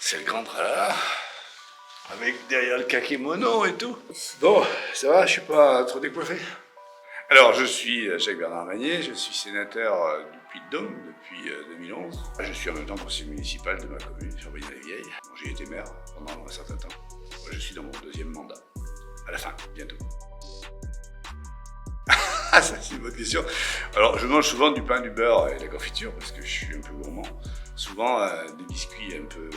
C'est le grand tralala. Avec derrière le kakémono et tout. Bon, ça va, je suis pas trop décoiffé. Alors, je suis Jacques-Bernard Magnier, je suis sénateur du Puy-de-Dôme depuis 2011. Je suis en même temps conseiller municipal de ma commune, Chambéry-la-Vieille. Bon, j'ai été maire pendant un certain temps. Je suis dans mon deuxième mandat. À la fin, bientôt. Ah, ça c'est une bonne question. Alors, je mange souvent du pain, du beurre et de la confiture parce que je suis un peu gourmand. Souvent, des biscuits un peu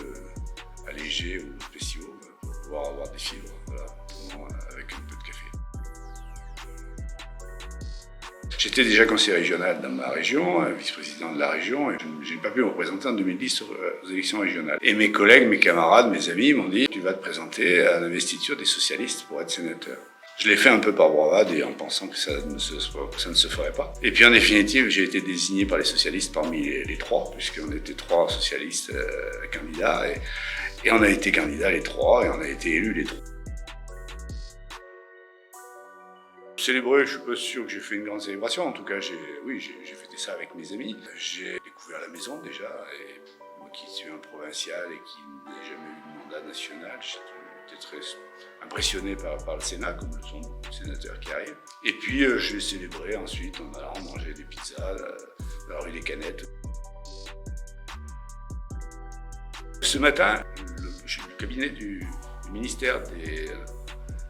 allégés ou spéciaux pour pouvoir avoir des fibres. Voilà, avec un peu de café. J'étais déjà conseiller régional dans ma région, vice-président de la région, et je n'ai pas pu me représenter en 2010 aux élections régionales. Et mes collègues, mes camarades, mes amis m'ont dit « Tu vas te présenter à l'investiture des socialistes pour être sénateur ». Je l'ai fait un peu par bravade et en pensant que ça ne se ferait pas. Et puis en définitive, j'ai été désigné par les socialistes parmi les trois, puisqu'on était trois socialistes candidats, et on a été candidats les trois, et on a été élus les trois. Célébrer, je suis pas sûr que j'ai fait une grande célébration. En tout cas, j'ai fêté ça avec mes amis. J'ai découvert la maison déjà, et moi qui suis un provincial et qui n'ai jamais eu de mandat national, j'étais très impressionné par le Sénat, comme le sont les sénateurs qui arrivent. Et puis j'ai célébré ensuite en allant manger des pizzas dans la rue des Canettes. Ce matin, le cabinet du ministère des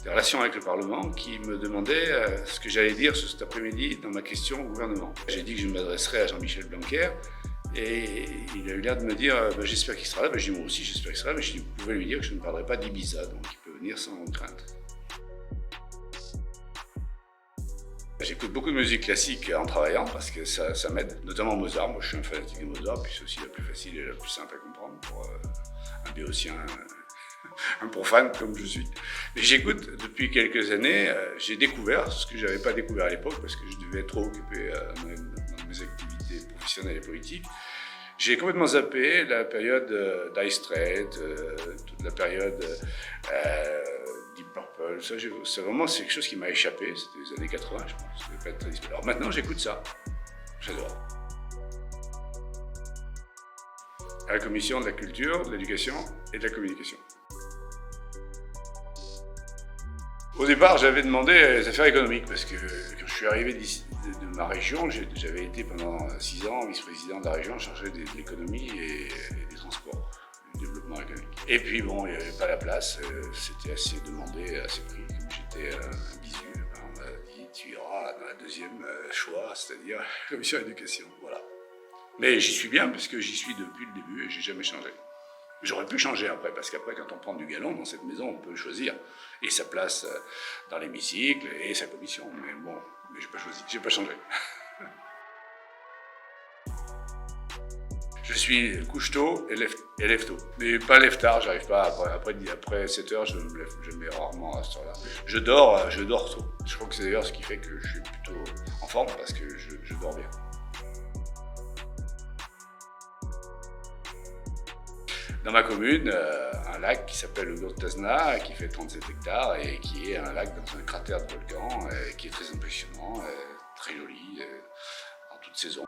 Relations avec le Parlement qui me demandait ce que j'allais dire cet après-midi dans ma question au gouvernement. J'ai dit que je m'adresserais à Jean-Michel Blanquer et il a eu l'air de me dire j'espère qu'il sera là. J'ai dit moi aussi j'espère qu'il sera là, mais je dis vous pouvez lui dire que je ne parlerai pas d'Ibiza, donc il peut venir sans crainte. J'écoute beaucoup de musique classique en travaillant parce que ça m'aide, notamment Mozart. Moi je suis un fanatique de Mozart, puis c'est aussi la plus facile et la plus simple à comprendre pour un béotien. Un profane comme je suis. Mais j'écoute depuis quelques années, j'ai découvert ce que je n'avais pas découvert à l'époque parce que je devais être trop occupé dans mes activités professionnelles et politiques. J'ai complètement zappé la période Dire Straits, toute la période Deep Purple. Ça, c'est vraiment quelque chose qui m'a échappé, c'était les années 80, je pense. Ça devait pas être très disponible. Alors maintenant, j'écoute ça. J'adore. À la commission de la culture, de l'éducation et de la communication. Au départ, j'avais demandé les affaires économiques parce que quand je suis arrivé de ma région, j'avais été pendant 6 ans vice-président de la région chargé de l'économie et des transports, du développement économique. Et puis bon, il n'y avait pas la place, c'était assez demandé, assez pris. Comme j'étais un bisu, on m'a dit tu iras dans la deuxième choix, c'est-à-dire la commission d'éducation. Voilà. Mais j'y suis bien parce que j'y suis depuis le début et j'ai jamais changé. J'aurais pu changer après, parce qu'après, quand on prend du galon dans cette maison, on peut choisir. Et sa place dans l'hémicycle et sa commission. Mais bon, j'ai pas choisi, j'ai pas changé. Je suis couche tôt et lève tôt. Mais pas lève tard, j'arrive pas. Après 7 heures, je me mets rarement à cette heure-là. Je dors tôt. Je crois que c'est d'ailleurs ce qui fait que je suis plutôt en forme, parce que je dors bien. Dans ma commune, un lac qui s'appelle le Gotazna, qui fait 37 hectares et qui est un lac dans un cratère de volcan, qui est très impressionnant, très joli, en toute saison.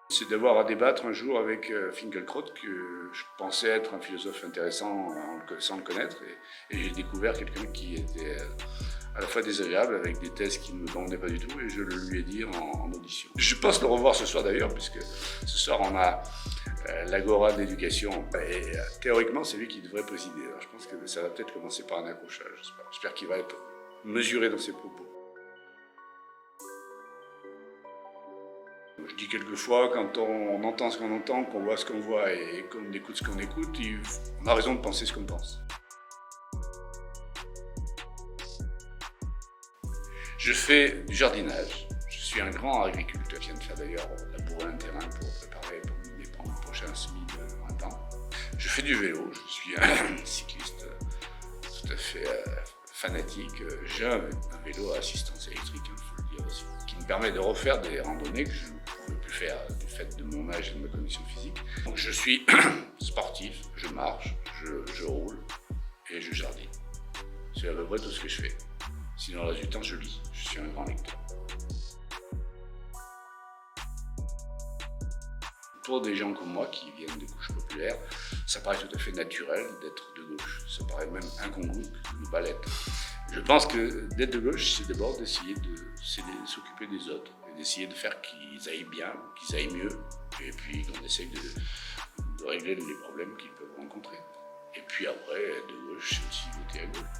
C'est d'avoir à débattre un jour avec Finkielkraut, que je pensais être un philosophe intéressant sans le connaître, et j'ai découvert quelqu'un qui était à la fois désagréable, avec des thèses qui ne me convenaient pas du tout, et je le lui ai dit en audition. Je pense le revoir ce soir d'ailleurs, puisque ce soir on a l'Agora de l'éducation, et théoriquement c'est lui qui devrait présider. Alors je pense que ça va peut-être commencer par un accrochage, j'espère qu'il va être mesuré dans ses propos. Je dis quelquefois, quand on entend ce qu'on entend, qu'on voit ce qu'on voit et qu'on écoute ce qu'on écoute, on a raison de penser ce qu'on pense. Je fais du jardinage. Je suis un grand agriculteur. Je viens de faire d'ailleurs labourer un terrain pour préparer pour mon prochain semis de printemps. Je fais du vélo. Je suis un cycliste tout à fait fanatique. J'ai un vélo à assistance électrique, il faut le dire aussi, qui me permet de refaire des randonnées que je ne pouvais plus faire du fait de mon âge et de ma condition physique. Donc je suis sportif, je marche, je roule et je jardine. C'est à peu près tout ce que je fais. Sinon, le reste du temps, je lis. Je suis un grand lecteur. pour des gens comme moi qui viennent de couches populaires, ça paraît tout à fait naturel d'être de gauche. Ça paraît même incongru de ne pas l'être. Je pense que d'être de gauche, c'est d'abord d'essayer de s'occuper des autres, et d'essayer de faire qu'ils aillent bien, qu'ils aillent mieux, et puis qu'on essaye de régler les problèmes qu'ils peuvent rencontrer. Et puis après, être de gauche, c'est aussi voter à gauche.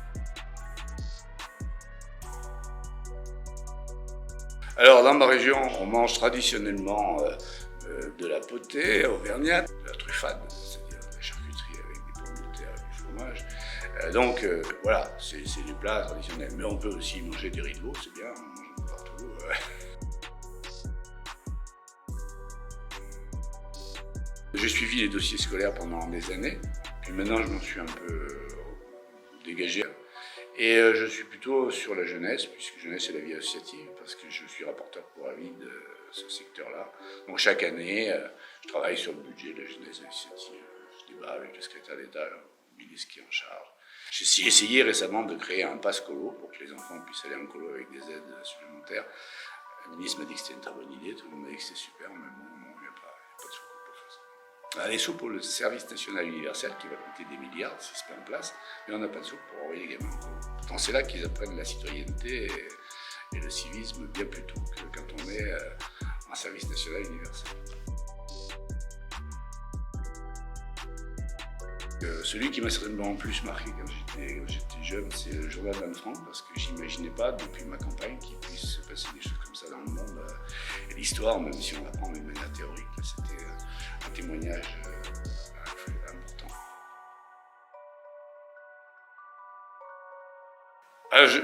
Alors, dans ma région, on mange traditionnellement de la potée auvergnate, de la truffade, c'est-à-dire de la charcuterie avec des pommes de terre et du fromage. Donc, voilà, c'est des plats traditionnels. Mais on peut aussi manger des riz de veau, c'est bien, on mange un peu partout. J'ai suivi les dossiers scolaires pendant des années, puis maintenant je m'en suis un peu dégagé. Et je suis plutôt sur la jeunesse, puisque jeunesse et la vie associative, parce que je suis rapporteur pour avis de ce secteur-là. Donc chaque année, je travaille sur le budget de la jeunesse associative. Je débat avec le secrétaire d'État, le ministre qui est en charge. J'ai essayé récemment de créer un pass colo pour que les enfants puissent aller en colo avec des aides supplémentaires. Le ministre m'a dit que c'était une très bonne idée, tout le monde m'a dit que c'était super, mais bon, il n'y a pas de sous pour faire ça. Les sous pour le service national universel qui va coûter des milliards si se met en place, mais on n'a pas de sous pour envoyer les gamins en colo. Pourtant, c'est là qu'ils apprennent la citoyenneté et le civisme bien plus tôt que quand on est en service national universel. Celui qui m'a certainement le plus marqué quand j'étais jeune, c'est le journal d'Anne-Franck, parce que j'imaginais pas, depuis ma campagne, qu'il puisse se passer des choses comme ça dans le monde. Et l'histoire, même si on l'apprend de manière théorique, c'était un témoignage important.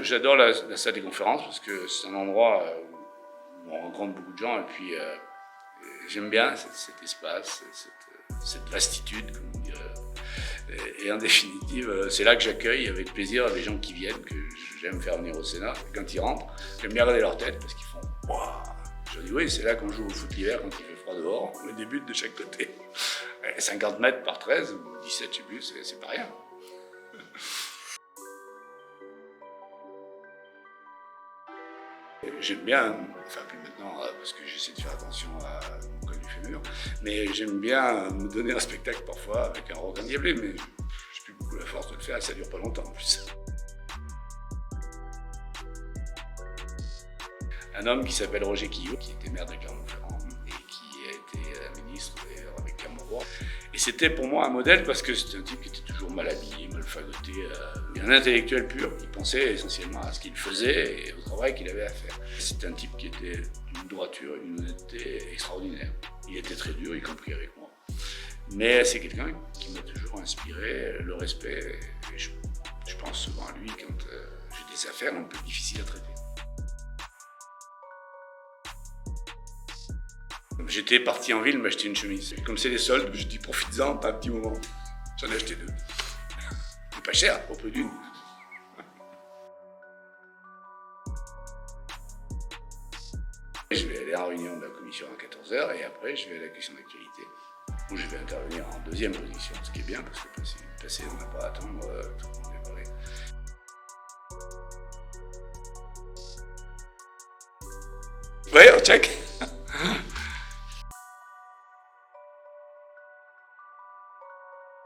J'adore la salle des conférences, parce que c'est un endroit où on rencontre beaucoup de gens, et puis j'aime bien cet espace, cette vastitude, comme on dirait. Et en définitive, c'est là que j'accueille avec plaisir les gens qui viennent, que j'aime faire venir au Sénat. Quand ils rentrent, j'aime bien regarder leur tête parce qu'ils font « Waouh !» Je dis « Oui, c'est là qu'on joue au foot l'hiver quand il fait froid dehors, on met des buts de chaque côté. 50 mètres par 13 ou 17, je sais plus, c'est pas rien. » J'aime bien, enfin plus maintenant parce que j'essaie de faire attention à mon col du fémur, mais j'aime bien me donner un spectacle parfois avec un rock endiablé, mais je n'ai plus beaucoup la force de le faire et ça dure pas longtemps en plus. Un homme qui s'appelle Roger Quillot, qui était maire de Clermont-Ferrand et qui a été ministre avec Camorrois. Et c'était pour moi un modèle parce que c'était un type qui était toujours mal habillé, mal fagoté, un intellectuel pur qui pensait essentiellement à ce qu'il faisait et au travail qu'il avait à faire. C'était un type qui était d'une droiture, d'une honnêteté extraordinaire. Il était très dur, y compris avec moi. Mais c'est quelqu'un qui m'a toujours inspiré le respect. Et je pense souvent à lui quand j'ai des affaires un peu difficiles à traiter. J'étais parti en ville m'acheter une chemise. Comme c'est les soldes, je dis profites-en, t'as un petit moment. J'en ai acheté 2. C'est pas cher, au prix d'une. Je vais aller en réunion de la commission à 14h et après je vais à la question d'actualité où je vais intervenir en deuxième position, ce qui est bien parce que passer on n'a pas à attendre, tout le monde est parlé. Ouais, on check.